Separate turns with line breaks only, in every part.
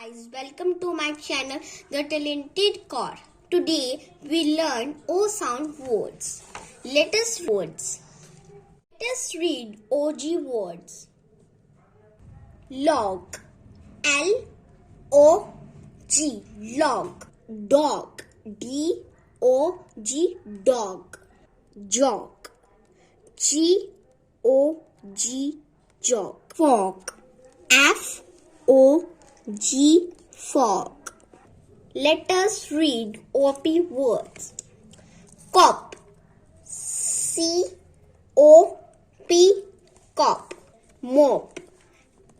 Guys, welcome to my channel, The Talented Kaur. Today we learn O sound words. Let us read OG words. Log, L-O-G, log. Dog, D-O-G, dog. Jog, G-O-G, jog. Fog, F-O-G, fog. Let us read OP words. Cop, C-O-P, cop. Mop,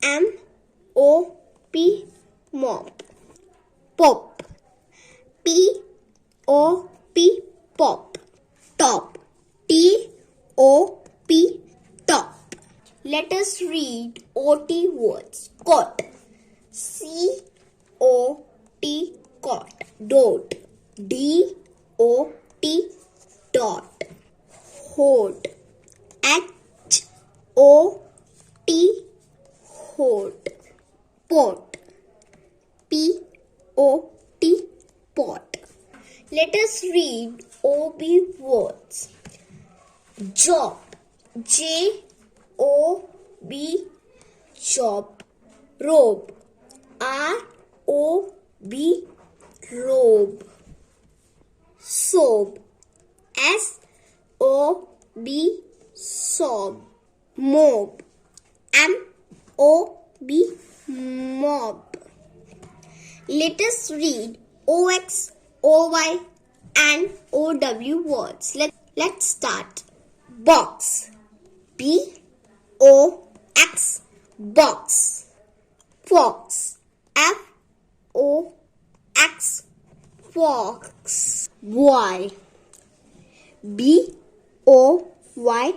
M-O-P, mop. Pop, P-O-P, pop. Top, T-O-P, top. Let us read OT words. Cot, C-O-T, cot. Dot, D-O-T, dot. Hot, H-O-T, hot. Pot, P-O-T, pot. Let us read OB words. Job, J-O-B, job. Robe, R-O-B, robe. Sob, S-O-B, sob. Mob, M-O-B, mob. Let us read OX, OY and OW words. Let's start. Box, B-O-X, box. Fox, F-O-X, fox. Boy, B-O-Y,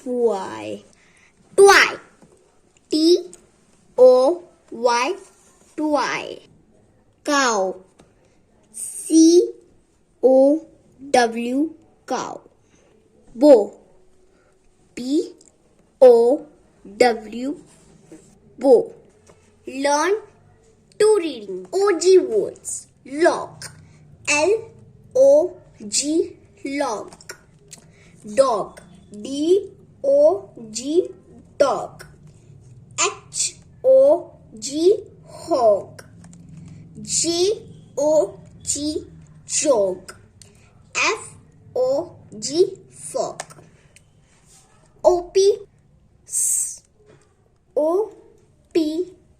boy. Toy, T-O-Y, toy. Cow, C-O-W, cow. Bow, B-O-W, bow. Learn two reading. OG words. Log, L-O-G, log. Dog, D-O-G, dog. H-O-G, hog. J-O-G, jog. F-O-G, fog. O-P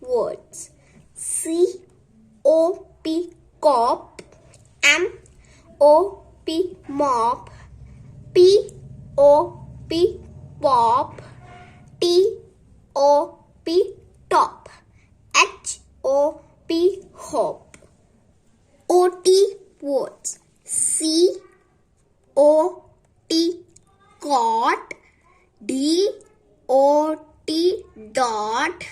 words. C-O-P, cop. M-O-P, mop. P-O-P, pop. T-O-P, top. H-O-P, hop. O-T words. C-O-T, cot. D-O-T, dot.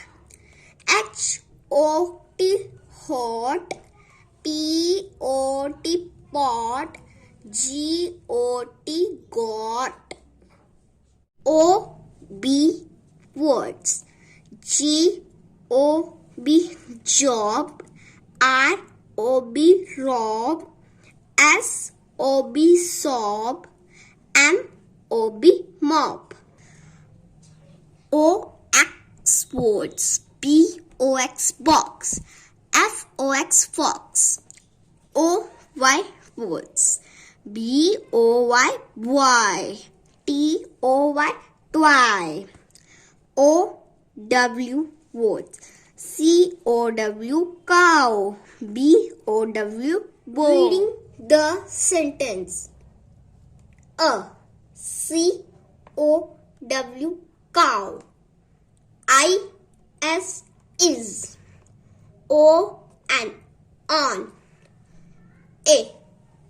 H-O-T, hot. P-O-T, pot. G-O-T, got. O-B words. G-O-B, job. R-O-B, rob. S-O-B, sob. M-O-B, mop. O-X words. B-O-X, box. F-O-X, fox. O-Y words. B-O-Y, boy. T-O-Y, twy. O-W words. C-O-W, cow. B-O-W, bow. Reading the sentence. C-O-W, cow. I-S, is. O-N, on. A,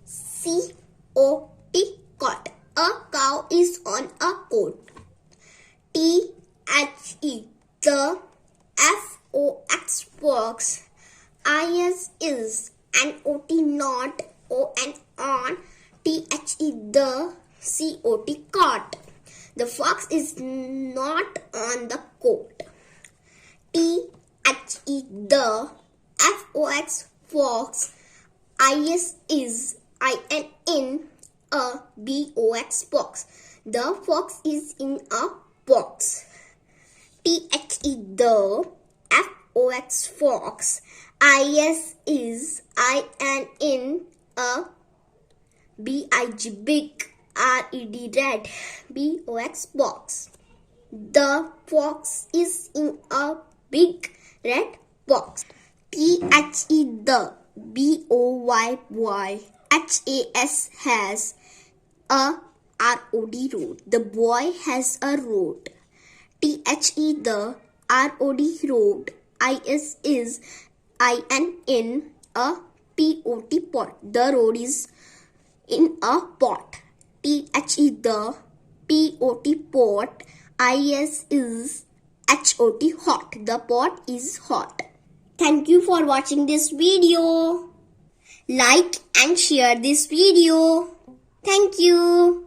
C-O-T, cot. A cow is on a coat. T-H-E, the. F-O-X, fox. I-S, is. N-O-T, not. O-N, on. T-H-E, the. C-O-T, cot. The fox is not on the coat. T-H-E, the. F Fox, fox. Is, in a box, box. The fox is in a box. The fox, fox. Is in a big, red, box, box. The fox is in a big red box. The boy, has a road. The boy has a road. The road. Is in a pot. The road is in a pot. The pot. Is hot. The pot is hot. Thank you for watching this video. Like and share this video. Thank you.